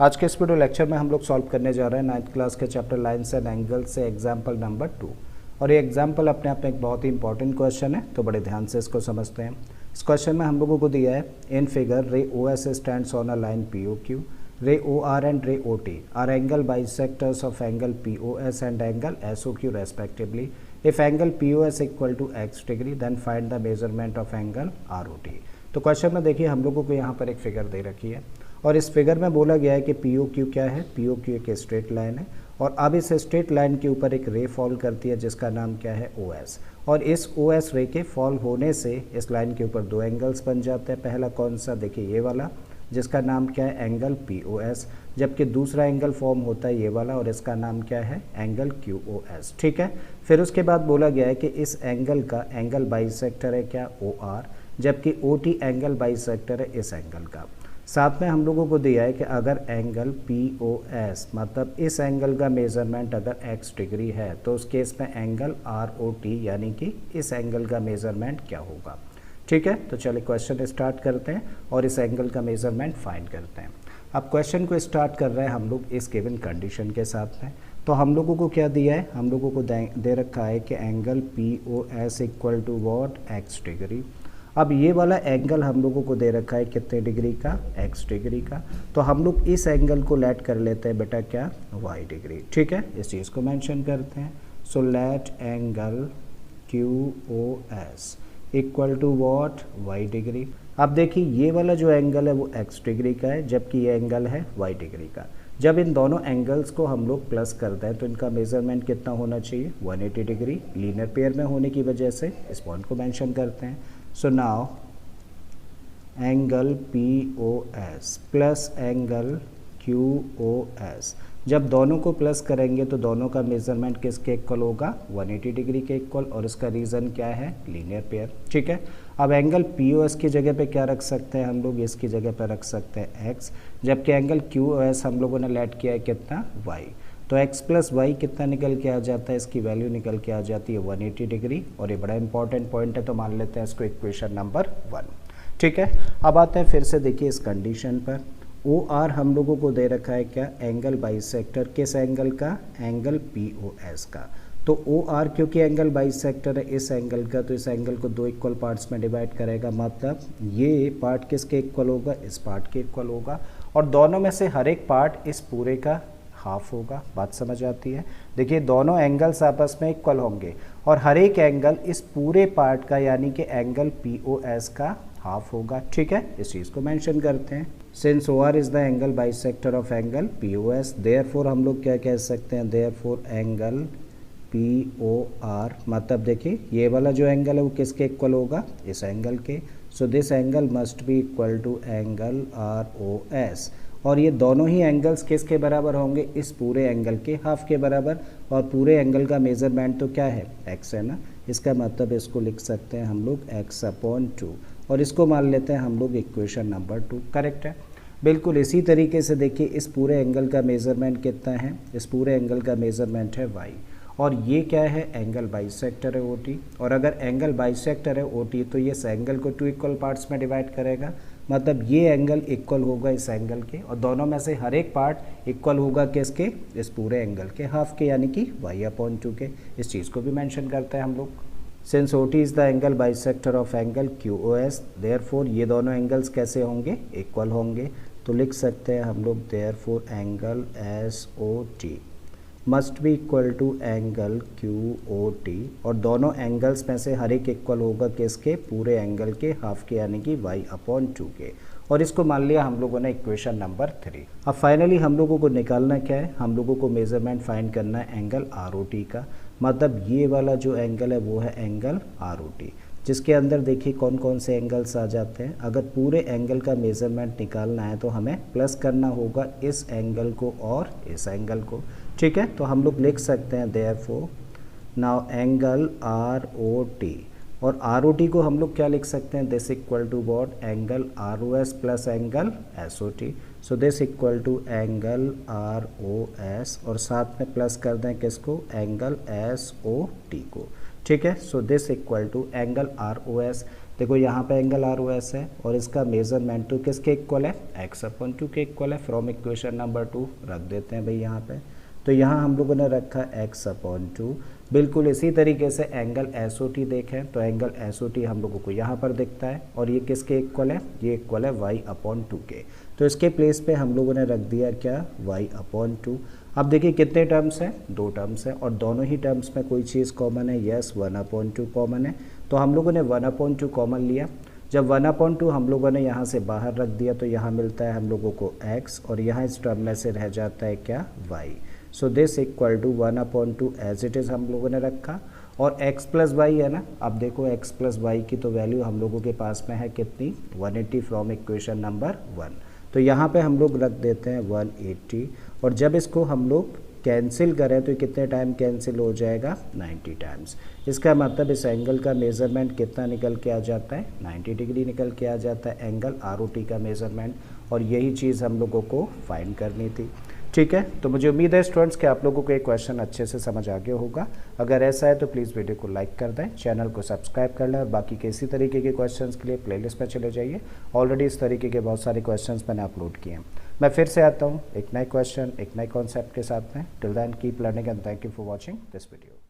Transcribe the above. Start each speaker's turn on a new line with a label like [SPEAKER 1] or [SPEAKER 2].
[SPEAKER 1] आज के इस वीडियो लेक्चर में हम लोग सॉल्व करने जा रहे हैं 9th क्लास के चैप्टर लाइन्स एंड एंगल्स से एग्जाम्पल नंबर 2। और ये एग्जाम्पल अपने आप में एक बहुत ही इंपॉर्टेंट क्वेश्चन है, तो बड़े ध्यान से इसको समझते हैं। इस क्वेश्चन में हम लोगों को दिया है in figure ray O S stands on a line P O Q, ray O R and ray O T are angle bisectors of angle P O S and angle S O Q respectively. If angle P O S equal to x degree then find the measurement of angle R O T. तो question में देखिए हम लोगों को यहाँ पर एक figure दे रखी है और इस फिगर में बोला गया है कि पी ओ क्यू क्या है। पी ओ क्यू एक स्ट्रेट लाइन है और अब इस स्ट्रेट लाइन के ऊपर एक रे फॉल करती है जिसका नाम क्या है ओ एस। और इस ओ एस रे के फॉल होने से इस लाइन के ऊपर दो एंगल्स बन जाते हैं। पहला कौन सा, देखिए ये वाला जिसका नाम क्या है एंगल पी ओ एस, जबकि दूसरा एंगल फॉर्म होता है ये वाला और इसका नाम क्या है एंगल क्यू ओ एस। ठीक है, फिर उसके बाद बोला गया है कि इस एंगल का एंगल बाइसेक्टर है क्या ओ आर, जबकि ओ टी एंगल बाइसेक्टर है इस एंगल का। साथ में हम लोगों को दिया है कि अगर एंगल पी ओ एस मतलब इस एंगल का मेज़रमेंट अगर x डिग्री है तो उस केस में एंगल आर ओ टी यानी कि इस एंगल का मेज़रमेंट क्या होगा। ठीक है, तो चलिए क्वेश्चन स्टार्ट करते हैं और इस एंगल का मेज़रमेंट फाइंड करते हैं। अब क्वेश्चन को स्टार्ट कर रहे हैं हम लोग इस गिवन कंडीशन के साथ में। तो हम लोगों को क्या दिया है, हम लोगों को दे रखा है कि angle P O S equal to what x degree. अब ये वाला एंगल हम लोगों को दे रखा है कितने डिग्री का, x डिग्री का। तो हम लोग इस एंगल को लेट कर लेते हैं बेटा क्या, y डिग्री। ठीक है, इस चीज़ को मेंशन करते हैं। So let angle Q O S equal to what y degree. अब देखिए ये वाला जो एंगल है वो x डिग्री का है जबकि ये एंगल है y डिग्री का। जब इन दोनों एंगल्स को हम लोग प्लस करते हैं तो इनका मेज़रमेंट कितना होना चाहिए, 180 डिग्री। लीनियर पेयर में होने की वजह से इस पॉइंट को मेंशन करते हैं। So now angle POS plus angle QOS, जब दोनों को प्लस करेंगे तो दोनों का मेज़रमेंट किसके इक्वल होगा, 180 डिग्री के इक्वल। और इसका रीज़न क्या है, लीनियर पेयर। ठीक है, अब एंगल POS की जगह पे क्या रख सकते हैं हम लोग, इसकी जगह पे रख सकते हैं x, जबकि एंगल QOS हम लोगों ने लेट किया है कितना, y। तो x प्लस वाई कितना निकल के आ जाता है, इसकी वैल्यू निकल के आ जाती है 180 डिग्री। और ये बड़ा इंपॉर्टेंट पॉइंट है तो मान लेते हैं इसको इक्वेशन नंबर 1। ठीक है, अब आते हैं फिर से देखिए इस कंडीशन पर। ओ आर हम लोगों को दे रखा है क्या, एंगल बाइसेक्टर किस एंगल का, एंगल पी ओ एस का। तो ओ आर क्योंकि एंगल बाइसेक्टर है इस एंगल का, तो इस एंगल को दो इक्वल पार्ट्स में डिवाइड करेगा। मतलब ये पार्ट किसके इक्वल होगा, इस पार्ट के इक्वल होगा। और दोनों में से हर एक पार्ट इस पूरे का हाफ होगा। बात समझ आती है। देखिए दोनों एंगल्स आपस में इक्वल होंगे और हर एक एंगल इस पूरे पार्ट का यानी कि एंगल पी ओ एस का हाफ होगा। ठीक है, इस चीज़ को मेंशन करते हैं। Since O R is the angle bisector of angle P O S, therefore हम लोग क्या कह सकते हैं, therefore angle P O R मतलब देखिए ये वाला जो एंगल है वो किसके इक्वल होगा, इस एंगल के। So this angle must be equal to angle R O S. और ये दोनों ही एंगल्स किसके बराबर होंगे, इस पूरे एंगल के हाफ के बराबर। और पूरे एंगल का मेज़रमेंट तो क्या है, x है ना। इसका मतलब इसको लिख सकते हैं हम लोग x/2 और इसको मान लेते हैं हम लोग इक्वेशन नंबर 2। करेक्ट है, बिल्कुल इसी तरीके से देखिए इस पूरे एंगल का मेज़रमेंट कितना है, इस पूरे एंगल का मेज़रमेंट है y। और ये क्या है, एंगल बाइसेक्टर है ओ टी। और अगर एंगल बाइसेक्टर है ओ टी तो ये इस एंगल को टू इक्वल पार्ट्स में डिवाइड करेगा। मतलब ये एंगल इक्वल होगा इस एंगल के और दोनों में से हर एक पार्ट इक्वल होगा किसके, इस पूरे एंगल के हाफ के यानी कि y/2 के। इस चीज़ को भी मेंशन करते हैं हम लोग। Since O T is the angle bisector of angle Q O S, therefore ये दोनों एंगल्स कैसे होंगे, इक्वल होंगे। तो लिख सकते हैं हम लोग therefore angle S O T must be equal to angle Q O T. और दोनों एंगल्स में से हर एक इक्वल होगा किसके, पूरे एंगल के हाफ के यानी कि y/2 के। और इसको मान लिया हम लोगों ने इक्वेशन नंबर 3। अब फाइनली हम लोगों को निकालना क्या है, हम लोगों को मेज़रमेंट फाइंड करना है एंगल आर ओ टी का। मतलब ये वाला जो एंगल है वो है एंगल आर ओ टी, जिसके अंदर देखिए कौन कौन से एंगल्स आ जाते हैं। अगर पूरे एंगल का मेज़रमेंट निकालना है तो हमें प्लस करना होगा इस एंगल को और इस एंगल को। ठीक है, तो हम लोग लिख सकते हैं therefore now angle R O T. और आर ओ टी को हम लोग क्या लिख सकते हैं, this equal to what, angle R O S plus angle S O T. So this equal to angle R O S और साथ में प्लस कर दें किसको, एंगल एस ओ टी को। ठीक है, so this equal to angle R O S देखो यहाँ पे एंगल आर ओ एस है और इसका मेजरमेंट तो किसके इक्वल है, x/2 के इक्वल है। फ्रॉम इक्वेशन नंबर 2 रख देते हैं भाई यहाँ पे। तो यहाँ हम लोगों ने रखा x/2। बिल्कुल इसी तरीके से एंगल SOT देखें तो एंगल SOT हम लोगों को यहाँ पर दिखता है और ये किसके इक्वल है, ये इक्वल है y/2 के। तो इसके प्लेस पे हम लोगों ने रख दिया क्या, y/2। अब देखिए कितने टर्म्स हैं, 2 टर्म्स हैं और दोनों ही टर्म्स में कोई चीज़ कॉमन है, यस 1/2 कॉमन है। तो हम लोगों ने 1/2 कॉमन लिया। जब 1/2 हम लोगों ने यहाँ से बाहर रख दिया तो यहाँ मिलता है हम लोगों को x और यहाँ इस टर्म में से रह जाता है क्या, y। So this equal to 1/2 as it is हम लोगों ने रखा और x + y है ना। अब देखो x + y की तो वैल्यू हम लोगों के पास में है कितनी, 180 फ्रॉम इक्वेशन नंबर 1। तो यहाँ पे हम लोग रख देते हैं 180 और जब इसको हम लोग कैंसिल करें तो कितने टाइम कैंसिल हो जाएगा, 90 टाइम्स। इसका मतलब इस एंगल का मेज़रमेंट कितना निकल के आ जाता है, 90 डिग्री निकल के आ जाता है एंगल ROT का मेज़रमेंट। और यही चीज़ हम लोगों को फाइंड करनी थी। ठीक है, तो मुझे उम्मीद है स्टूडेंट्स कि आप लोगों को ये क्वेश्चन अच्छे से समझ आ गया होगा। अगर ऐसा है तो प्लीज़ वीडियो को लाइक कर दें, चैनल को सब्सक्राइब कर लें और बाकी के इसी तरीके के क्वेश्चंस के लिए प्लेलिस्ट पर चले जाइए। ऑलरेडी इस तरीके के बहुत सारे क्वेश्चंस मैंने अपलोड किए हैं। मैं फिर से आता हूँ एक नए क्वेश्चन, एक नए कॉन्सेप्ट के साथ में। Till then keep learning and thank you for watching this video.